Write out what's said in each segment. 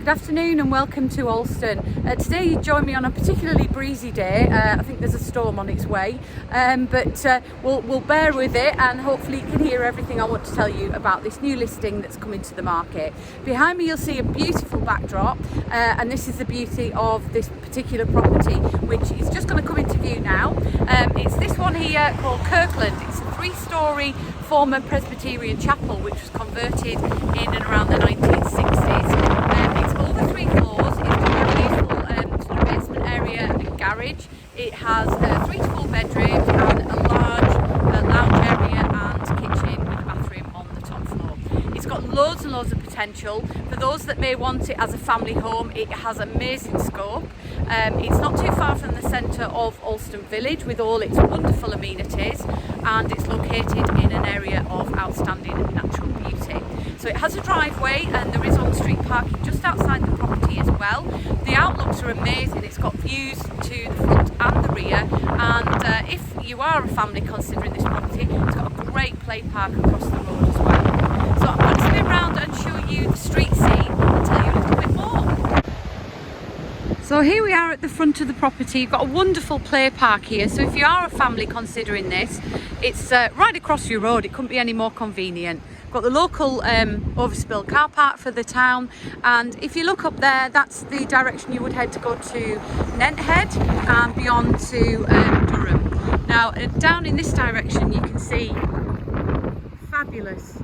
Good afternoon and welcome to Alston. Today you join me on a particularly breezy day. I think there's a storm on its way, but we'll bear with it, and hopefully you can hear everything I want to tell you about this new listing that's coming to the market. Behind me you'll see a beautiful backdrop, and this is the beauty of this particular property, which is just going to come into view now. It's this one here called Kirkland. It's a 3-storey former Presbyterian chapel which was converted in and around the 1960s. It's over 3 floors. It's got a beautiful sort of basement area and garage. It has 3 to 4 bedrooms and a large lounge area and kitchen with a bathroom on the top floor. It's got loads and loads of potential. For those that may want it as a family home, it has amazing scope. It's not too far from the centre of Alston village with all its wonderful amenities, and it's located in an area of outstanding natural beauty. So it has a driveway and there is on-street parking just outside the property as well. The outlooks are amazing. It's got views to the front and the rear, and if you are a family considering this property, it's got a great play park across the road as well. So I'm going to spin around and show you the street scene and tell you a little bit more. So here we are at the front of the property. You've got a wonderful play park here, so if you are a family considering this, it's right across your road. It couldn't be any more convenient. Got the local overspill car park for the town, and if you look up there, that's the direction you would head to go to Nenthead and beyond to Durham. Now down in this direction you can see fabulous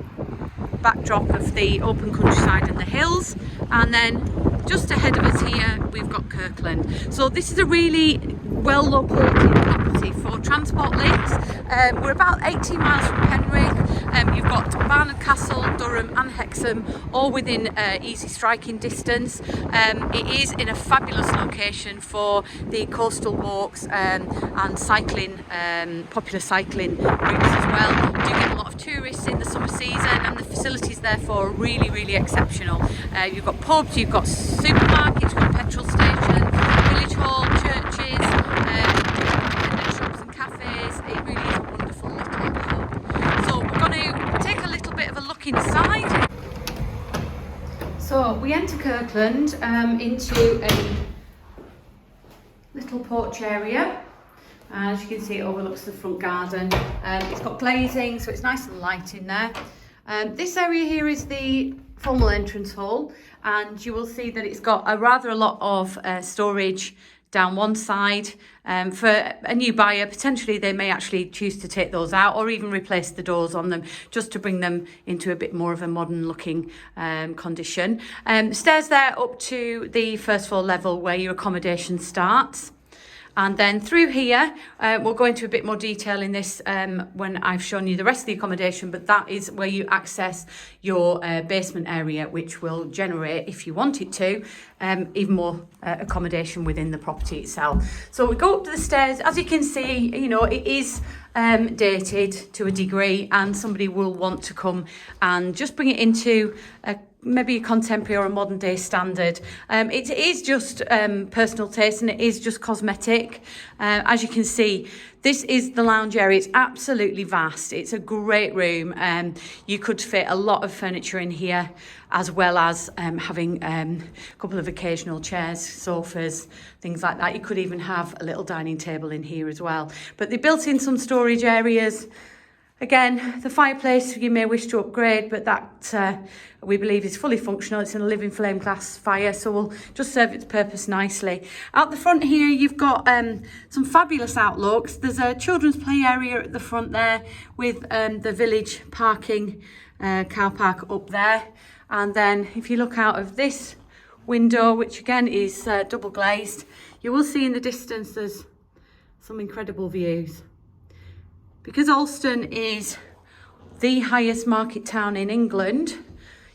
backdrop of the open countryside and the hills, and then just ahead of us here we've got Kirkland. So this is a really well located property for transport links. We're about 18 miles from Penrith. You've got Barnard Castle, Durham and Hexham all within easy striking distance. It is in a fabulous location for the coastal walks and cycling, popular cycling routes as well. We do get a lot of tourists in the summer season, and the facilities therefore are really exceptional. You've got pubs, you've got supermarkets, you've got petrol station, village hall, churches, and shops and cafes. It really is a wonderful little hub. So we're going to take a little bit of a look inside. So we enter Kirkland into a little porch area. As you can see, it overlooks the front garden. It's got glazing, so it's nice and light in there. This area here is the formal entrance hall, and you will see that it's got a lot of storage down one side. For a new buyer, potentially they may actually choose to take those out or even replace the doors on them just to bring them into a bit more of a modern looking condition. Stairs there up to the first floor level where your accommodation starts. And then through here, we'll go into a bit more detail in this when I've shown you the rest of the accommodation, but that is where you access your basement area, which will generate, if you want it to, even more accommodation within the property itself. So we go up to the stairs. As you can see, you know, it is dated to a degree, and somebody will want to come and just bring it into maybe a contemporary or a modern day standard. It is just personal taste, and it is just cosmetic. As you can see, this is the lounge area. It's absolutely vast. It's a great room. You could fit a lot of furniture in here, as well as having a couple of occasional chairs, sofas, things like that. You could even have a little dining table in here as well. But they built in some storage areas. Again, the fireplace you may wish to upgrade, but that we believe is fully functional. It's in a living flame glass fire, so will just serve its purpose nicely. Out the front here, you've got some fabulous outlooks. There's a children's play area at the front there with the village parking car park up there. And then if you look out of this window, which again is double glazed, you will see in the distance there's some incredible views. Because Alston is the highest market town in England,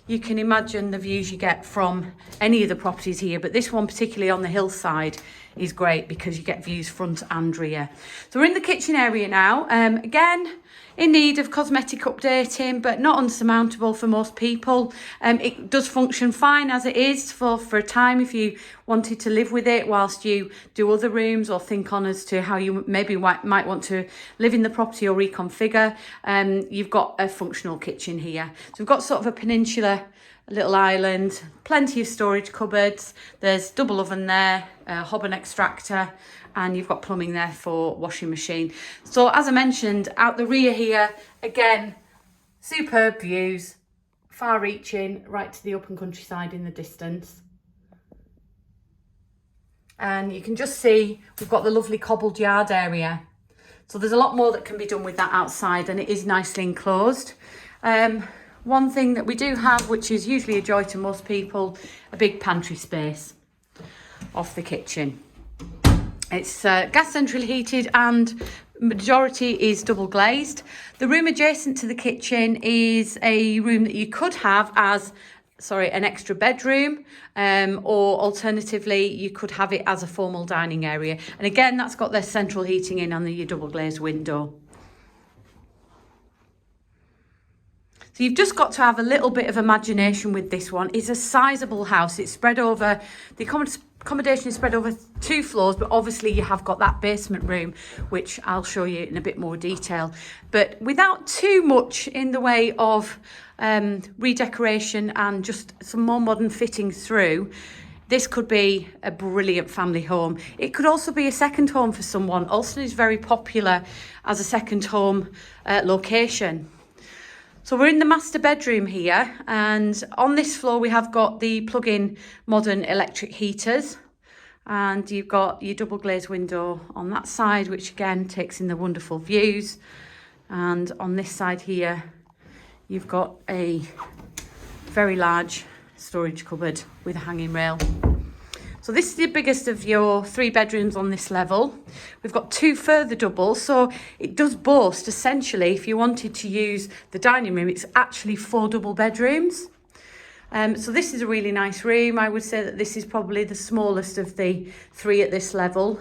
you can imagine the views you get from any of the properties here, but this one particularly on the hillside is great because you get views front and rear. So we're in the kitchen area now. Again, in need of cosmetic updating, but not unsurmountable for most people. It does function fine as it is for a time if you wanted to live with it whilst you do other rooms or think on as to how you maybe might want to live in the property or reconfigure. You've got a functional kitchen here. So we've got sort of a peninsula a little island, plenty of storage cupboards. There's double oven there, hob and extractor, and you've got plumbing there for washing machine. So as I mentioned, out the rear here, again, superb views, far reaching right to the open countryside in the distance. And you can just see we've got the lovely cobbled yard area. So there's a lot more that can be done with that outside, and it is nicely enclosed. One thing that we do have, which is usually a joy to most people, a big pantry space off the kitchen. It's gas centrally heated and majority is double glazed. The room adjacent to the kitchen is a room that you could have as an extra bedroom, or alternatively you could have it as a formal dining area, and again that's got their central heating in and your double glazed window. So you've just got to have a little bit of imagination with this one. It's a sizable house. It's spread over, the accommodation is spread over 2 floors, but obviously you have got that basement room, which I'll show you in a bit more detail. But without too much in the way of redecoration and just some more modern fittings through, this could be a brilliant family home. It could also be a second home for someone. Alston is very popular as a second home location. So we're in the master bedroom here, and on this floor we have got the plug-in modern electric heaters, and you've got your double glazed window on that side, which again takes in the wonderful views. And on this side here you've got a very large storage cupboard with a hanging rail. So this is the biggest of your 3 bedrooms on this level. We've got 2 further doubles, so it does boast, essentially, if you wanted to use the dining room, it's actually 4 double bedrooms. So this is a really nice room. I would say that this is probably the smallest of the 3 at this level.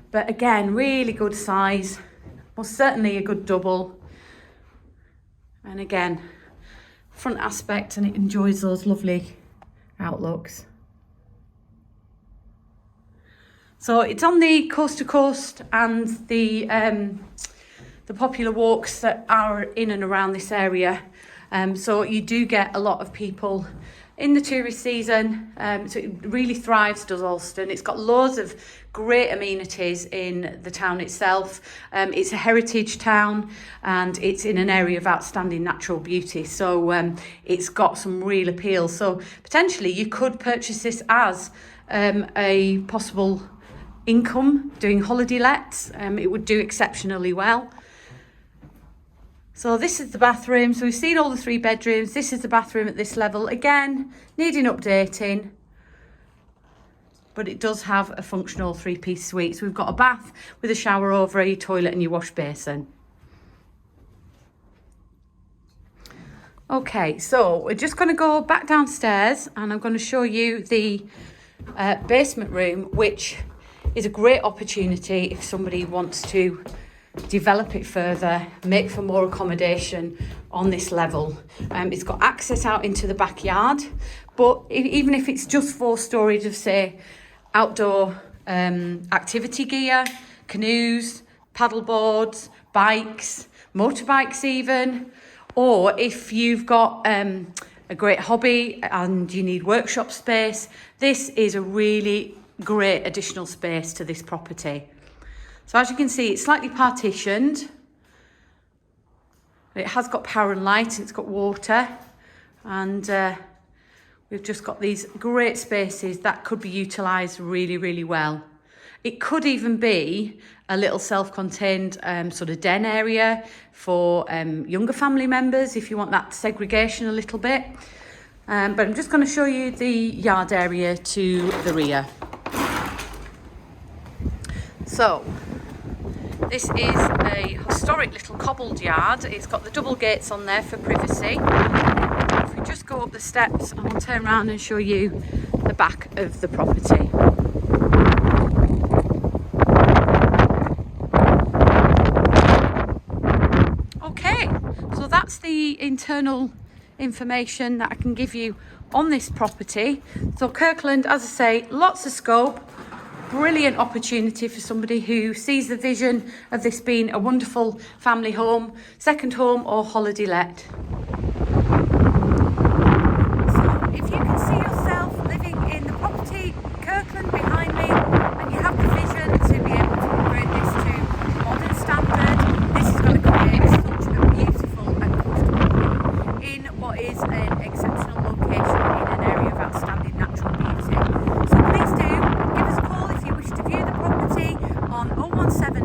But again, really good size, most certainly a good double. And again, front aspect, and it enjoys those lovely outlooks. So it's on the coast to coast, and the popular walks that are in and around this area. So you do get a lot of people in the tourist season. So it really thrives, does Alston. It's got loads of great amenities in the town itself. It's a heritage town, and it's in an area of outstanding natural beauty. So it's got some real appeal. So potentially you could purchase this as a possible income doing holiday lets. It would do exceptionally well. So this is the bathroom. So we've seen all the 3 bedrooms. This is the bathroom at this level. Again, needing updating, but it does have a functional 3-piece suite. So we've got a bath with a shower over your toilet and your wash basin. Okay, so we're just going to go back downstairs, and I'm going to show you the basement room, which is a great opportunity if somebody wants to develop it further, make for more accommodation on this level. It's got access out into the backyard, but even if it's just for storage of, say, outdoor activity gear, canoes, paddle boards, bikes, motorbikes even, or if you've got a great hobby and you need workshop space, this is a really great additional space to this property. So as you can see, it's slightly partitioned. It has got power and light, it's got water, and we've just got these great spaces that could be utilised really, really well. It could even be a little self-contained sort of den area for younger family members if you want that segregation a little bit. But I'm just going to show you the yard area to the rear. So this is a historic little cobbled yard. It's got the double gates on there for privacy. If we just go up the steps, I'll turn around and show you the back of the property. Okay, so that's the internal information that I can give you on this property. So Kirkland, as I say, lots of scope. Brilliant opportunity for somebody who sees the vision of this being a wonderful family home, second home or holiday let. So what is an exceptional location in an area of outstanding natural beauty. So please do give us a call if you wish to view the property on 017